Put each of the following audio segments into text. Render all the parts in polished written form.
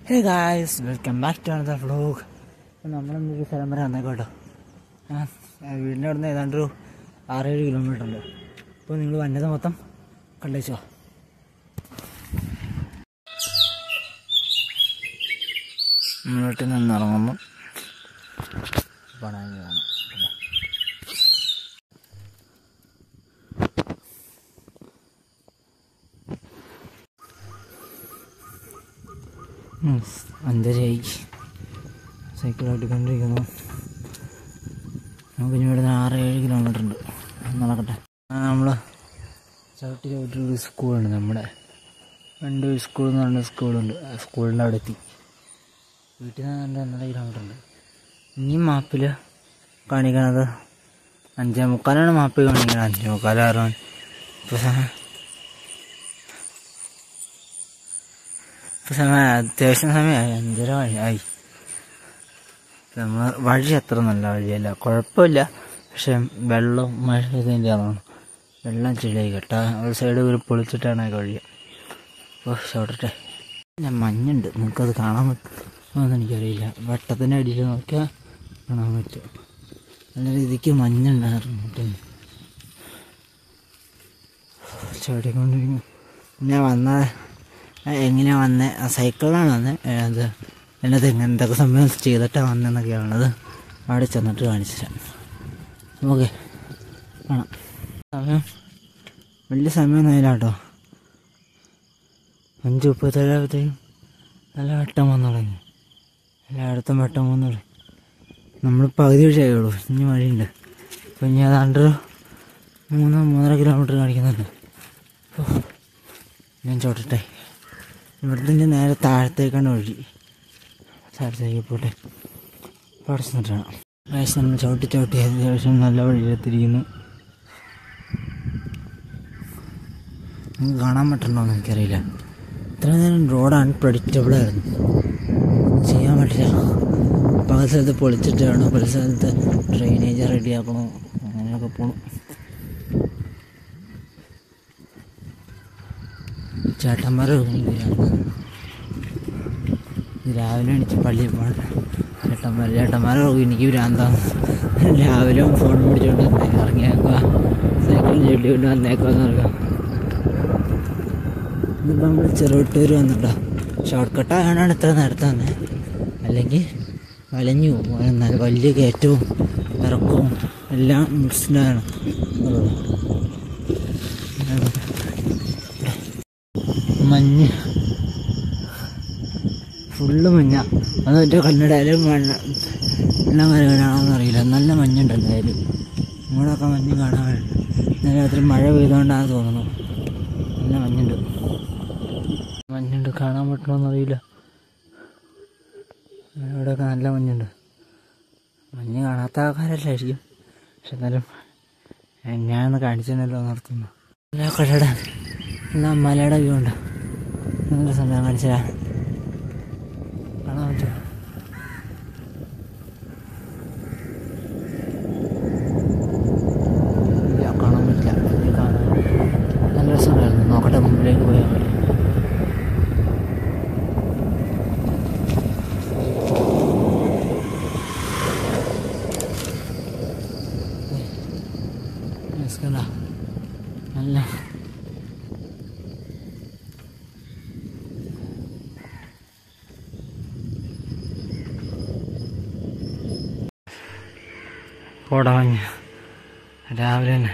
Hey guys, welcome back to another vlog. അപ്പോൾ നമ്മളൊരു സ്ഥലം വരെ വന്നേക്കോട്ടോ. വീടിൻ്റെ അവിടെ നിന്ന് ഏതാണ്ട് 6-7 കിലോമീറ്റർ ഉണ്ട്. അപ്പോൾ നിങ്ങൾ വന്നത് മൊത്തം കണ്ടേച്ചോ. വീട്ടിൽ നിന്ന് ഇറങ്ങുമ്പോൾ പണായി കാണാം. അഞ്ചരയായി, സൈക്കിൾ ഓടിക്കൊണ്ടിരിക്കുന്നു. നമുക്ക് ഇനി ഇവിടുന്ന് 6-7 കിലോമീറ്റർ ഉണ്ട്, നടക്കട്ടെ. നമ്മൾ ചവിട്ടി സ്കൂളുണ്ട്, നമ്മുടെ രണ്ട് സ്കൂൾ എന്ന് പറഞ്ഞ സ്കൂളുണ്ട്. ആ സ്കൂളിൻ്റെ അവിടെ എത്തി. വീട്ടിൽ നിന്ന് 1.5 കിലോമീറ്റർ ഉണ്ട്. ഇനി മാപ്പിൽ കാണിക്കണത് 5:45 മാപ്പിൽ കാണിക്കണത്. 5:45 6 ഇപ്പോൾ സമയം അത്യാവശ്യം സമയമായി, 5:30 ആയി. നമ്മൾ വഴി അത്ര നല്ല വഴിയല്ല, കുഴപ്പമില്ല. പക്ഷെ വെള്ളം മഴ പെയ്തതിൻ്റെ ആണോ, വെള്ളം ചെളിയായി കേട്ടാ. ഒരു സൈഡ് ഒരു പൊളിച്ചിട്ടാണ് ആ വഴി. അപ്പോൾ ചോട്ടെ. ഞാൻ മഞ്ഞുണ്ട്, നിങ്ങൾക്കത് കാണാൻ പറ്റുമെന്ന് എനിക്കറിയില്ല. വെട്ടത്തിൻ്റെ അടിയിൽ നോക്കിയാൽ കാണാൻ പറ്റും. നല്ല രീതിക്ക് മഞ്ഞുണ്ടായിരുന്നു. ചവിട്ടിക്കൊണ്ടിരിക്കുന്നു. ഞാൻ എങ്ങനെയാണ് വന്നത്? സൈക്കിളിലാണ് വന്നത്. അത് എന്നത് എന്തൊക്കെ സമയം ചെയ്തിട്ടാണ് വന്നതെന്നൊക്കെയാണത് അവിടെ ചെന്നിട്ട് കാണിച്ചു തരാം. ഓക്കെ, കാണാം. സമയം വലിയ സമയമൊന്നും ആയില്ല കേട്ടോ. 5:37 നല്ല വെട്ടം വന്നു തുടങ്ങി. എല്ലായിടത്തും വെട്ടം വന്നു തുടങ്ങി. നമ്മൾ പകുതി വഴിയായുള്ളൂ, ഇനി വഴിയുണ്ട്. അപ്പോൾ ഇനി ഏതാണ്ട് 3-3.5 കിലോമീറ്റർ കാണിക്കുന്നുണ്ട്. അപ്പോൾ ഞാൻ ചോട്ടെ. ഇവിടുത്തെ ഞാൻ നേരെ താഴത്തേക്കാണ് വഴി. താഴത്തേക്ക് പോട്ടെ. പഠിച്ചിട്ടാണ് നമ്മൾ ചവിട്ടി അത്യാവശ്യം നല്ല വഴിയിലെത്തിരിക്കുന്നു. നിങ്ങൾക്ക് കാണാൻ പറ്റണ്ടോയെന്ന് എനിക്കറിയില്ല. ഇത്ര നേരം റോഡ് അൺപ്രഡിക്റ്റബിളായിരുന്നു, ചെയ്യാൻ പറ്റില്ല. പല സ്ഥലത്ത് പൊളിച്ചിട്ടാണ്, പല സ്ഥലത്ത് ഡ്രെയിനേജ് റെഡിയാക്കണോ, അങ്ങനെയൊക്കെ പോകണം. ചേട്ടന്മാരെ രാവിലെ എണീച്ച് പള്ളിയിൽ പോകണം. ചേട്ടന്മാരെ എനിക്ക് ഭ്രാന്താണ്. രാവിലെ ഫോൺ പിടിച്ചോണ്ട് ഇറങ്ങിയേക്കുക, സൈക്കിൾ ചെടിക്കൊണ്ട് വന്നേക്കുമെന്ന് പറയാം. ഇന്നിപ്പോൾ നമ്മൾ ചെറുവിട്ടൂർ വന്നിട്ടോ. ഷോർട്ട് കട്ടാണ് ഇത്ര നേരത്തെ വന്നത്, അല്ലെങ്കിൽ വലഞ്ഞു പോകും. എന്നാലും വലിയ കയറ്റവും ഇറക്കവും എല്ലാം മിക്സ്ഡാണ്. മഞ്ഞ് ഫുള്ള് മഞ്ഞ. അത് എൻ്റെ കന്നഡയിലും എല്ലാം വരവനാണോന്ന് അറിയില്ല. നല്ല മഞ്ഞുണ്ട് എന്തായാലും. ഇങ്ങോട്ടൊക്കെ മഞ്ഞ് കാണാൻ. ഇന്നലെ രാത്രി മഴ പെയ്തുകൊണ്ടാണെന്ന് തോന്നുന്നു. നല്ല മഞ്ഞുണ്ട്, കാണാൻ പറ്റണമെന്നറിയില്ല. ഇവിടെയൊക്കെ നല്ല മഞ്ഞുണ്ട്. മഞ്ഞ് കാണാത്ത ആൾക്കാരല്ലായിരിക്കും, പക്ഷെ എന്നാലും ഞാനൊന്ന് കാണിച്ചെന്നല്ലോ നിർത്തുന്നു. എല്ലാ കടയുടെ എല്ലാ മലയുടെ വ്യൂ ഉണ്ട്. നല്ല സമയം കാണിച്ചാൽ കാണാൻ പറ്റും. ഇല്ല, കാണാൻ പറ്റില്ല. നല്ല രസമുണ്ടായിരുന്നു. നോക്കട്ടെ, മുമ്പിലേക്ക് പോയാൽ മതി. നല്ല കോടമഞ്ഞ് രാവിലെ തന്നെ.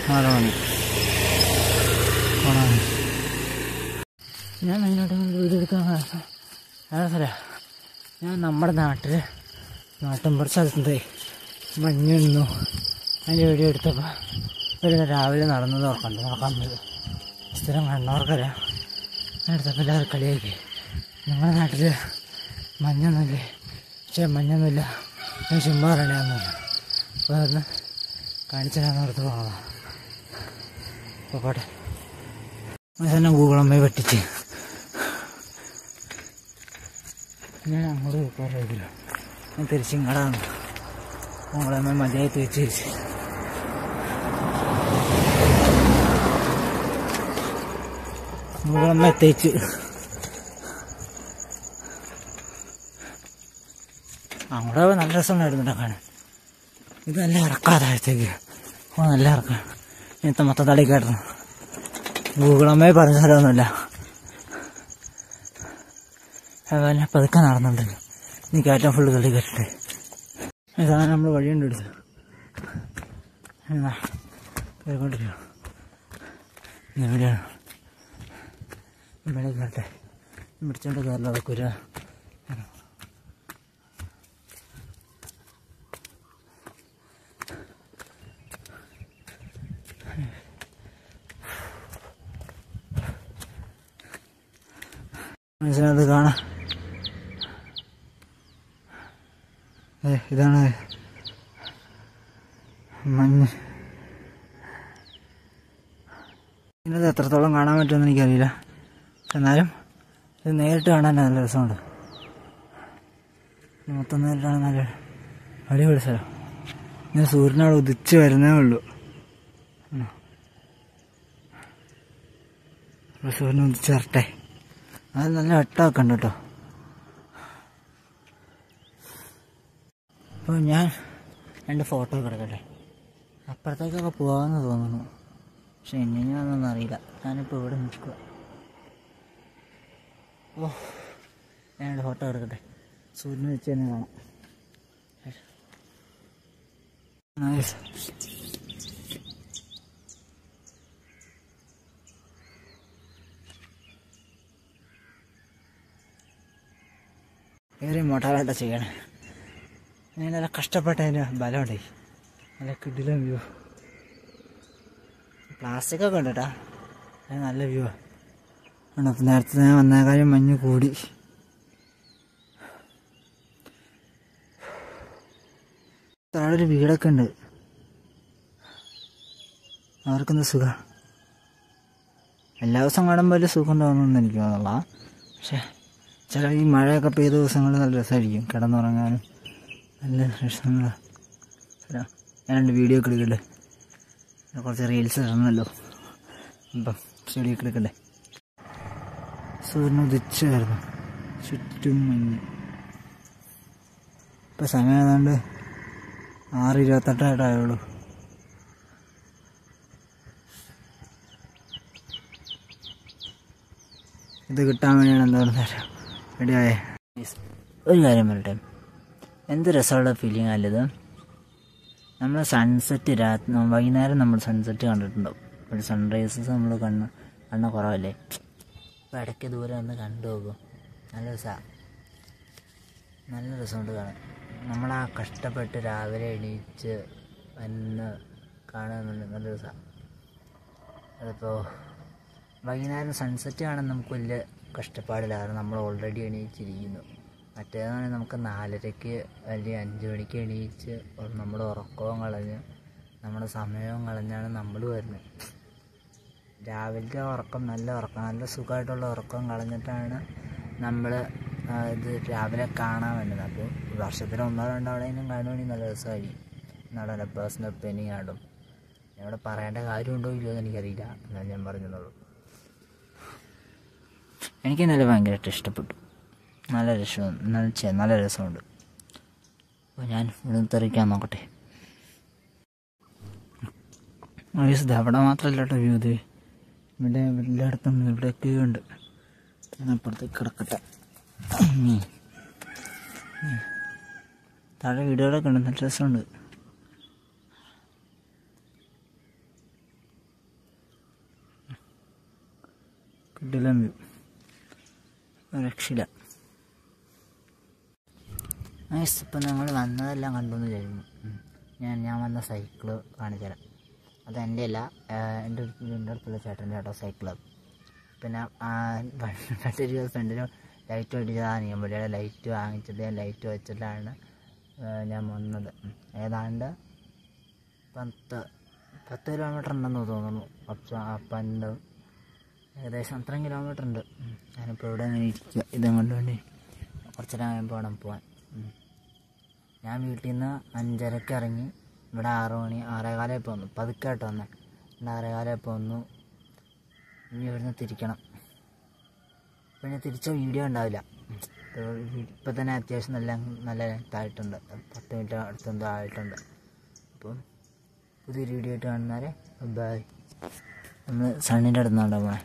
4 മണി കോടമഞ്ഞ്. ഞാൻ മെയിനായിട്ട് വീഡിയോ എടുക്കാൻ സ്ഥലമാണ്. ഞാൻ നമ്മുടെ നാട്ടിൻപുറ സ്ഥലത്ത് മഞ്ഞുന്നു. അതിൻ്റെ വീഡിയോ എടുത്തപ്പോൾ ഒരു രാവിലെ നടന്നത് നടക്കാൻ പറ്റും. സ്ഥിരം കണ്ടവർക്കറിയാം. എടുത്തപ്പോൾ എല്ലാവരും കളിയാക്കി, ഞങ്ങളുടെ നാട്ടിൽ മഞ്ഞൊന്നുമില്ലേ? പക്ഷേ മഞ്ഞൊന്നുമില്ല, ഞാൻ ചുമ്മാ കളിയാന്നല്ല. അപ്പോൾ അതൊന്ന് കാണിച്ചു തരാമെന്ന് ഓർത്ത് പോകണം. അപ്പോൾ പോട്ടെ. തന്നെ ഗൂഗിളമ്മയെ പറ്റിച്ച് ഞാൻ അങ്ങോട്ട് പോകാറില്ല. ഞാൻ തിരിച്ചിങ്ങടാണ് ഗൂഗിളമ്മ മതിയായി തിരിച്ച് മുകളമ്മ എത്തിച്ച് അവിടെ നല്ല രസമുണ്ടായിരുന്നു കാണാൻ. ഇത് നല്ല ഇറക്കാതാഴത്തേക്ക് നല്ല ഇറക്കാം. ഇന്നത്തെ മൊത്തം തടി കേട്ടു. ഗൂഗിളമ്മയെ പറഞ്ഞ സ്ഥലമൊന്നുമില്ല. അതുപോലെ പതുക്കെ നടന്നുണ്ടല്ലോ. നീ കയറ്റം ഫുള്ള് തടി കേട്ടിട്ട് ഇതാണ് നമ്മൾ വഴിയുണ്ട് എടുത്ത് കയറിക്കൊണ്ടിരിക്കണം. എവിടെയാണ് ഇവിടെ കയറട്ടെ. പിടിച്ചോണ്ട് കയറില്ല അതൊക്കെ മനസ്സിനകത്ത് കാണാം. ഇതാണ് മഞ്ഞ്. ഇതിനകത്ത് എത്രത്തോളം കാണാൻ പറ്റുമെന്ന് എനിക്കറിയില്ല. എന്നാലും ഇത് നേരിട്ട് കാണാൻ നല്ല രസമുണ്ട്. മൊത്തം നേരിട്ട് കാണാൻ നല്ല അടിപൊളി സ്ഥലം. ഇങ്ങനെ സൂര്യനോട് ഉദിച്ച് വരുന്നേ ഉള്ളൂ. സൂര്യൻ ഉദിച്ച് വരട്ടെ. അത് നല്ല വെട്ടമൊക്കെ ഉണ്ട് കേട്ടോ. അപ്പോൾ ഞാൻ 2 ഫോട്ടോ ഒക്കെ എടുക്കട്ടെ. അപ്പുറത്തേക്കൊക്കെ പോകാമെന്ന് തോന്നുന്നു. പക്ഷെ എങ്ങനെയാണെന്നൊന്നും അറിയില്ല. ഞാനിപ്പോൾ ഇവിടെ നിൽക്കുക. ഞാൻ 2 ഫോട്ടോ എടുക്കട്ടെ. സൂര്യനെ വെച്ച് തന്നെ കാണാം. ഏറെ മോട്ടാറായിട്ട് ചെയ്യണേ. ഞാൻ നല്ല കഷ്ടപ്പെട്ടതിൻ്റെ ബലമുണ്ടേ. നല്ല കിടിലം വ്യൂ. പ്ലാസ്റ്റിക്കൊക്കെ ഉണ്ട് കേട്ടോ. അത് നല്ല വ്യൂ ആണ്. അപ്പം നേരത്തെ ഞാൻ വന്നേക്കാളും മഞ്ഞ് കൂടി. താഴെ ഒരു വീടൊക്കെ ഉണ്ട്. അവർക്കെന്താ സുഖം. എല്ലാ ദിവസവും കാണുമ്പോൾ വലിയ സുഖം തോന്നുന്നു എനിക്ക് തോന്നുന്നില്ല. പക്ഷേ ചില ഈ മഴയൊക്കെ പെയ്ത ദിവസങ്ങളിൽ നല്ല രസമായിരിക്കും കിടന്നുറങ്ങാനും. നല്ല രസങ്ങളാണ്. ഞാൻ 2 വീഡിയോ ഒക്കെ എടുക്കട്ടെ. കുറച്ച് റീൽസ് ഇടണമല്ലോ. ഇപ്പം സ്റ്റഡിയോ ഒക്കെ എടുക്കട്ടെ. സൂര്യൻ ഉദിച്ചായിരുന്നു. ചുറ്റും മഞ്ഞ്. ഇപ്പം സമയം ഏതാണ്ട് 6:28 ഇത് കിട്ടാൻ വേണ്ടിയാണ് എന്താണെന്ന് തരാം. റെഡിയായേ. ഒരു കാര്യം പറയട്ടെ. എന്ത് രസമുള്ള ഫീലിംഗ് അല്ലത്. നമ്മൾ സൺസെറ്റ് വൈകുന്നേരം നമ്മൾ സൺസെറ്റ് കണ്ടിട്ടുണ്ടാവും. ഒരു സൺറൈസസ് നമ്മൾ കണ്ണ കുറവല്ലേ. അപ്പോൾ ഇടയ്ക്ക് ദൂരെ വന്ന് കണ്ടു പോകും. നല്ല രസമാണ്. നല്ല രസമുണ്ട് കാണാൻ. നമ്മളാ കഷ്ടപ്പെട്ട് രാവിലെ എണീച്ച് വന്ന് കാണുന്നുണ്ട്. നല്ല രസമാണ്. അതിപ്പോൾ വൈകുന്നേരം സൺസെറ്റ് കാണാൻ നമുക്ക് വലിയ കഷ്ടപ്പാടില്ല. കാരണം നമ്മൾ ഓൾറെഡി എണീച്ചിരിക്കുന്നു. മറ്റേതാണെങ്കിൽ നമുക്ക് 4:30 അല്ലെങ്കിൽ 5 മണിക്ക് എണീച്ച് നമ്മുടെ ഉറക്കവും കളഞ്ഞ് നമ്മുടെ സമയവും കളഞ്ഞാണ് നമ്മൾ വരുന്നത്. രാവിലത്തെ ഉറക്കം നല്ല സുഖമായിട്ടുള്ള ഉറക്കം കളഞ്ഞിട്ടാണ് നമ്മൾ ഇത് രാവിലെ കാണാൻ വേണ്ടത്. അപ്പോൾ വർഷത്തിൽ 1-2 തവണയെങ്കിലും കാണുവാണെങ്കിൽ നല്ല രസമായിരിക്കും. എന്നാണ് പേഴ്സണൽ ഒപ്പീനിയൻ ആടും. ഇവിടെ പറയേണ്ട കാര്യമുണ്ടോ ഇല്ലയോ എന്ന് എനിക്കറിയില്ല. എന്നാൽ ഞാൻ പറഞ്ഞതുള്ളൂ. എനിക്ക് നല്ല ഭയങ്കരമായിട്ട് ഇഷ്ടപ്പെട്ടു. നല്ല രസമുണ്ട്. അപ്പോൾ ഞാൻ ഇവിടെ തെറിക്കാൻ നോക്കട്ടെ. ഇത് അവിടെ മാത്രമല്ല കേട്ടോ വ്യൂ. ഇത് ഇവിടെ എല്ലായിടത്തും ഇവിടെയൊക്കെ ഉണ്ട്. ഞാൻ അപ്പുറത്തേക്ക് കിടക്കട്ടെ. താഴെ വീടുകളൊക്കെ ഉണ്ട്. നല്ല രസമുണ്ട്. കിടിലം വ്യൂ. രക്ഷയില്ല. ഇപ്പം ഞങ്ങൾ വന്നതെല്ലാം കണ്ടുവന്ന് കഴിഞ്ഞു. ഞാൻ വന്ന സൈക്കിള് കാണിച്ചു തരാം. അത് എൻ്റെ അല്ല, എൻ്റെ അടുത്തുള്ള ചേട്ടൻ്റെ കേട്ടോ സൈക്കിള്. പിന്നെ മറ്റൊരു ഫ്രണ്ടിന് ലൈറ്റ് മേടിച്ചതാണ്. ഞാൻ ഇവിടെ ലൈറ്റ് വാങ്ങിച്ചിട്ട് ഞാൻ ലൈറ്റ് വെച്ചിട്ടാണ് ഞാൻ വന്നത്. ഏതാണ്ട് 10 കിലോമീറ്റർ ഉണ്ടെന്ന് തോന്നുന്നു. അപ്പൻ്റെ ഏകദേശം അത്രയും കിലോമീറ്റർ ഉണ്ട്. ഞാനിപ്പോൾ ഇവിടെ ഇരിക്കുക. ഇതും കൊണ്ട് വേണ്ടി കുറച്ച് നേരം വേണം പോകാൻ. ഞാൻ വീട്ടിൽ നിന്ന് 5:30 ഇറങ്ങി. ഇവിടെ 6 മണി 6:15 ഇപ്പോൾ വന്നു. പതുക്കെ ആയിട്ട് വന്നേ. 6:15 ഇപ്പോൾ വന്നു. ഇനി ഇവിടുന്ന് തിരിക്കണം. പിന്നെ തിരിച്ച വീഡിയോ ഉണ്ടാവില്ല. ഇപ്പം തന്നെ അത്യാവശ്യം നല്ല ഇതായിട്ടുണ്ട്, 10 മിനിറ്റ് അടുത്തെന്തോ ആയിട്ടുണ്ട്. അപ്പം പുതിയൊരു വീഡിയോ ആയിട്ട് കാണുന്നവരെ ബൈ. നമ്മൾ സണ്ണിൻ്റെ അടുത്ത് നിന്നാണ് പോണേ.